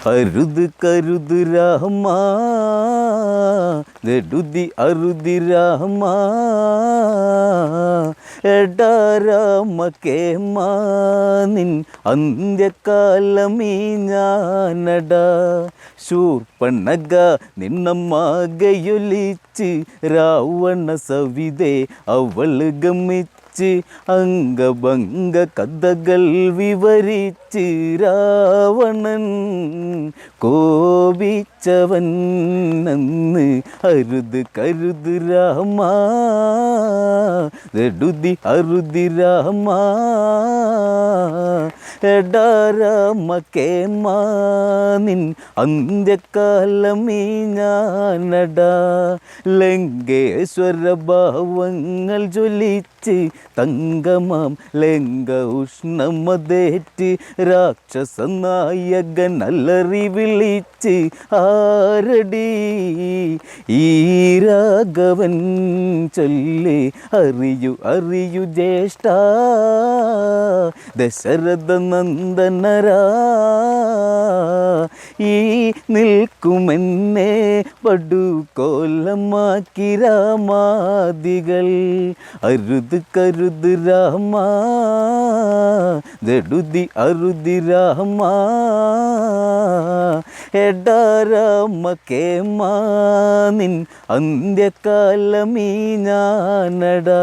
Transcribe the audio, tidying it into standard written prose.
അരുത് കരുത് രാമ നെടുതി അരുതി രാമ എടാ രാമ കേമാ നിൻ അന്ത്യകാലമീ ഞാനടാ ശൂർപ്പണഖ നിന്നമ്മാകയൊലിച്ച് രാവണ സവിതേ അവൾ ഗമിച്ച് അംഗഭംഗ കഥകൾ വിവരിച്ച് രാവണൻ കോപിച്ചവൻ നന്ന് അരുത് കരുത് രാമ നെടുതി അരുതി രാമ എടാ രാമ കേമാ നിൻ അന്ത്യകാലമീ ഞാനടാ ലങ്കേശ്വര ഭാവങ്ങൾ ജ്വലിച്ച് തങ്കമാം ലങ്ക ഉഷ്ണമതേറ്റ് രാക്ഷസ നായകൻ അലറി വിളിച്ച് ആരടി ഈ രാഘവൻ ചൊല്ലി അറിയു അറിയു ജ്യേഷ്ഠ ദശരഥ നന്ദനരാ ഈ നിൽക്കുമെന്നെ പടുകോലമാക്കി രാമാദികൾ അരുത് കരുത് രാമ നെടുതി അരുതി രാമ എടാ രാമ കേമാ നിൻ അന്ത്യകാലമീ ഞാനടാ.